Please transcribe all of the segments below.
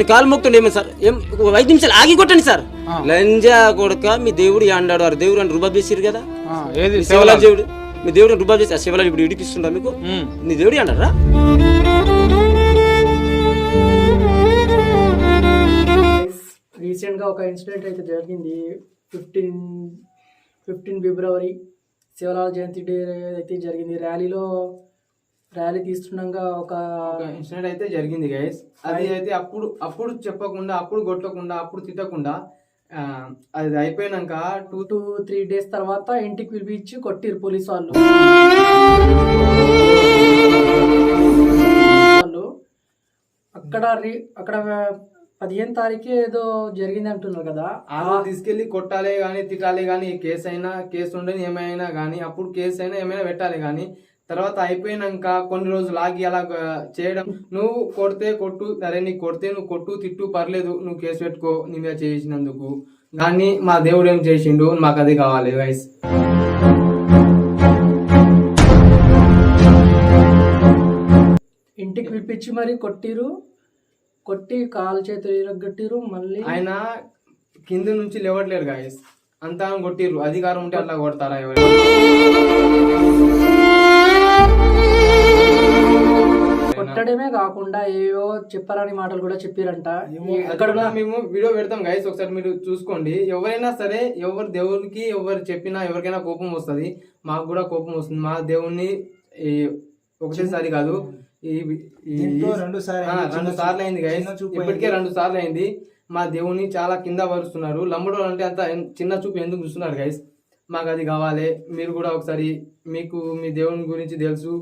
అతని కాలు మొక్కుతుండే ఏమో సార్, ఏం 5 నిమిషాలు ఆగి కొట్టండి సార్. లంజా కొడుక మీ దేవుడు అండాడు, వారు దేవుడు అని రుబాబ్ చేసిరు కదా, శివలాల్ దేవుడు, మీ దేవుడు రుబాబ్ చేసి ఆ శివలాల్ ఇప్పుడు ఇడిపిస్తుండ మీకు, నీ దేవుడు అంటారా? రీసెంట్గా ఒక ఇన్సిడెంట్ అయితే జరిగింది. 15 ఫిబ్రవరి శివలాల్ జయంతి డే అయితే జరిగింది. ర్యాలీ తీస్తుండగా ఒక ఇన్సిడెంట్ అయితే జరిగింది గైస్. అది అయితే అప్పుడు చెప్పకుండా, అప్పుడు కొట్టకుండా, అప్పుడు తిట్టకుండా, అది అయిపోయినాక 2 to 3 days తర్వాత ఇంటికి పిలిపించి కొట్టిరు పోలీసు వాళ్ళు. అక్కడ 15 తారీఖు ఏదో జరిగింది అంటున్నారు కదా, తీసుకెళ్లి కొట్టాలి కానీ తిట్టాలి కానీ, కేసు ఉండని ఏమైనా కానీ, అప్పుడు కేసు అయినా ఏమైనా పెట్టాలి కానీ, తర్వాత అయిపోయినాక కొన్ని రోజులు ఆగి అలా చేయడం, నువ్వు కొడితే కొట్టు, సరే నీకు కొడితే నువ్వు కొట్టు తిట్టు పర్లేదు, నువ్వు కేసు పెట్టుకో నీ మీద చేసినందుకు, కానీ మా దేవుడు ఏం చేసిండు మాకు అది కావాలి గైస్. ఇంటికి పిలిపించి మరి కొట్టి కాలు చేతులు ఇరగొట్టిరు. మళ్ళీ ఆయన కింద నుంచి లేవట్లేరు గాయస్, అంతా కొట్టిర్రు. అధికారం ఉంటే అట్లా కొడతారా ఎవరు? కొట్టడమే కాకుండా ఏవో చెప్పారని మాటలు కూడా చెప్పారంట. అక్కడ మేము వీడియో పెడతాం గైస్, ఒకసారి మీరు చూసుకోండి. ఎవరైనా సరే, ఎవరు దేవునికి ఎవరు చెప్పినా ఎవరికైనా కోపం వస్తుంది, మాకు కూడా కోపం వస్తుంది. మా దేవుణ్ణి ఒకటేసారి కాదు, 2 సార్లు అయింది గైస్, ఇప్పటికే 2 సార్లు అయింది. మా దేవుని చాలా కింద పరుస్తున్నారు. లంబడోళ్ళు అంటే అంత చిన్న చూపు ఎందుకు చూస్తున్నారు గైస్? మాకు అది కావాలి. మీరు కూడా ఒకసారి, మీకు మీ దేవుని గురించి తెలుసు,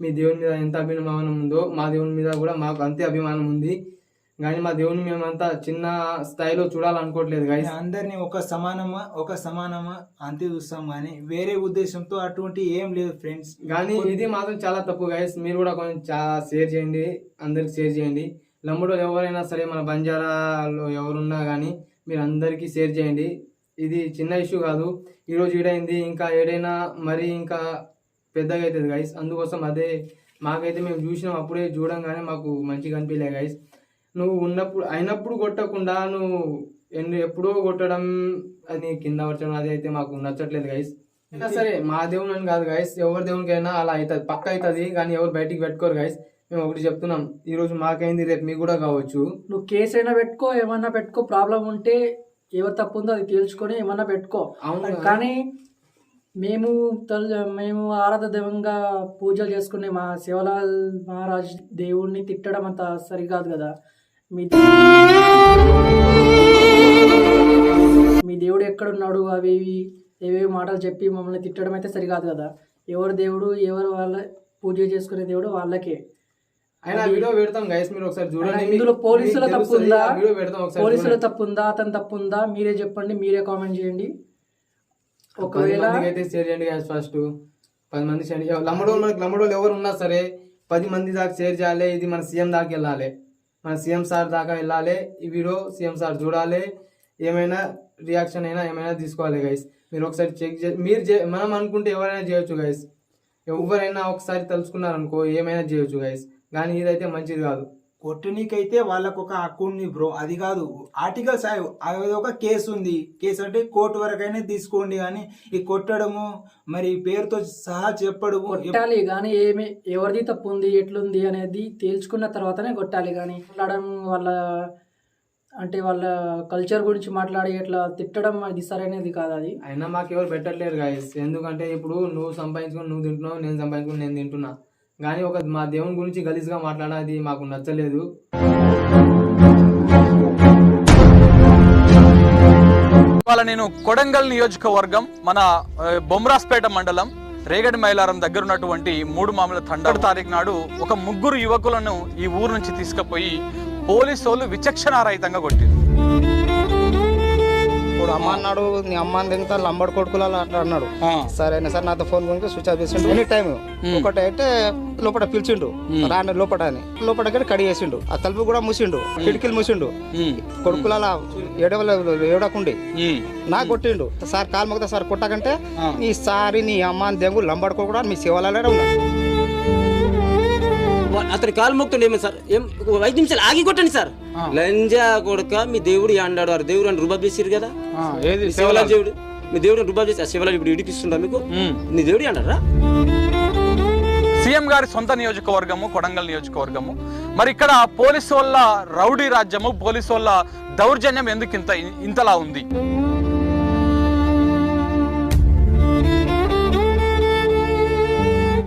మీ దేవుని మీద ఎంత అభిమానం ఉందో, మా దేవుని మీద కూడా మాకు అంతే అభిమానం ఉంది. కానీ మా దేవుని మేమంతా చిన్న స్థాయిలో చూడాలనుకోవట్లేదు గైస్. అందరినీ ఒక సమానమా అంతే చూస్తాం, కానీ వేరే ఉద్దేశంతో అటువంటి ఏం లేదు ఫ్రెండ్స్. కానీ ఇది మాత్రం చాలా తప్పు గైస్. మీరు కూడా కొంచెం షేర్ చేయండి, అందరికి షేర్ చేయండి. లంబడో ఎవరైనా సరే, మన బంజారాలో ఎవరున్నా కానీ మీరు అందరికీ షేర్ చేయండి. ఇది చిన్న ఇష్యూ కాదు. ఈరోజు ఈడైంది, ఇంకా ఏడైనా మరీ ఇంకా పెద్దగా అవుతుంది గైస్. అందుకోసం అదే మాకైతే మేము చూసినాం, అప్పుడే చూడంగానే మాకు మంచిగా అనిపించలే గైస్. నువ్వు అయినప్పుడు కొట్టకుండా నువ్వు ఎప్పుడో కొట్టడం, అది కింద పరచడం, అది అయితే మాకు నచ్చట్లేదు గైస్. అయినా సరే మా దేవుని అని కాదు గైస్, ఎవరి దేవునికైనా అలా అవుతుంది, పక్క అవుతుంది. కానీ ఎవరు బయటికి పెట్టుకోరు గైస్. మేము ఒకటి చెప్తున్నాం, ఈ రోజు మాకైంది, రేపు మీకు కూడా కావచ్చు. నువ్వు కేసు అయినా పెట్టుకో, ఏమన్నా పెట్టుకో, ప్రాబ్లం ఉంటే ఎవరు తప్పు ఉందో అది తేల్చుకొని ఏమన్నా పెట్టుకో. కానీ మేము ఆరాధ దైవంగా పూజలు చేసుకునే మా శివలాల్ మహారాజ్ దేవుడిని తిట్టడం అంత సరికాదు కదా. మీ దేవుడు ఎక్కడున్నాడు అవి ఏవేవి మాటలు చెప్పి మమ్మల్ని తిట్టడం అయితే సరికాదు కదా. ఎవరు దేవుడు, ఎవరు వాళ్ళ పూజ చేసుకునే దేవుడు వాళ్ళకే. అయినా వీడియో పెడతాం గైస్, మీరు ఒకసారి చూడండి. ఇందులో పోలీసుల తప్పు ఉందా, అతని తప్పు ఉందా, మీరే చెప్పండి, మీరే కామెంట్ చేయండి. ఒకవేళ అయితే షేర్ చేయండి గైస్. ఫస్ట్ 10 మంది చేయండి. లంబడోళ్ళు ఎవరు ఉన్నా సరే 10 మంది దాకా షేర్ చేయాలి. ఇది మన సీఎం దాకా వెళ్ళాలి, మన సీఎం సార్ దాకా వెళ్ళాలి. ఈ వీడియో సీఎం సార్ చూడాలి, ఏమైనా రియాక్షన్ అయినా ఏమైనా తీసుకోవాలి గైస్. మీరు ఒకసారి చెక్ చేసి, మనం అనుకుంటే ఎవరైనా చేయొచ్చు గైస్. ఎవరైనా ఒకసారి తెలుసుకున్నారనుకో ఏమైనా చేయొచ్చు గైస్. కానీ ఇదైతే మంచిది కాదు. కొట్టనీకైతే వాళ్ళకు ఒక హక్కు ఉంది బ్రో, అది కాదు ఆర్టికల్స్. అది ఒక కేసు ఉంది, కేసు అంటే కోర్టు వరకైనా తీసుకోండి. కానీ ఈ కొట్టడము, మరి పేరుతో సహా చెప్పడము కొట్టాలి. కానీ ఎవరిది తప్పు ఉంది, ఎట్లుంది అనేది తేల్చుకున్న తర్వాతనే కొట్టాలి. కానీ మాట్లాడడం వాళ్ళ కల్చర్ గురించి మాట్లాడి ఎట్లా తిట్టడం అది సరైనది కాదు. అది అయినా మాకు ఎవరు పెట్టట్లేరు గాయస్. ఎందుకంటే ఇప్పుడు నువ్వు సంపాదించుకొని నువ్వు తింటున్నావు, నేను సంపాదించుకొని నేను తింటున్నా. కానీ మా దేవుని గురించి గలీజ్గా మాట్లాడేది మాకు నచ్చలేదు. ఇవాళ నేను కొడంగల్ నియోజకవర్గం, మన బొమ్రాస్పేట మండలం, రేగడి మైలారం దగ్గర ఉన్నటువంటి 3 మామిల తండ తారీఖు నాడు ఒక 3 యువకులను ఈ ఊరు నుంచి తీసుకుపోయి పోలీసు వాళ్ళు విచక్షణారహితంగా కొట్టారు. ఇప్పుడు అమ్మ అన్నాడు, నీ అమ్మ దిగుతా లంబడి కొడుకులు అట్లా అన్నాడు. సరేనా సార్, నాతో ఫోన్ కొనుక్కి స్విచ్ ఆఫ్ చేసిండు. ఎనీ టైం ఒకటి అయితే లోపల పిలిచిండు, రాని లోపల అని లోపల కడిగేసిండు. ఆ తలుపు కూడా మూసిండు, కిటికీలు మూసిండు. కొడుకులు అలా ఏడకుండి నాకు కొట్టిండు. సార్ కాలు మొక్కుతా సార్ కొట్టకంటే, నీ సారి నీ అమ్మ దెంగు లంబడి కొడుకు మీ శివాలయాలే ఉన్నాడు. అతని కాలు మొక్కుతుండే ఏమో సార్, ఏం 5 నిమిషాలు ఆగి కొట్టండి సార్. లంజా కొడుక మీ దేవుడు అండాడు, ఆ దేవుడు అని రుబాబ్ చేసిరు కదా, శివలాల్ దేవుడు, మీ దేవుడు రుబాబ్ చేసి ఆ శివలాల్ ఇప్పుడు ఇడిపిస్తుండ మీకు, నీ దేవుడు అంటారా? సీఎం గారి సొంత నియోజకవర్గము కొడంగల్ నియోజకవర్గము. మరి ఇక్కడ పోలీసు వాళ్ళ రౌడీ రాజ్యము, పోలీసు వాళ్ళ దౌర్జన్యం ఎందుకు ఇంతలా ఉంది?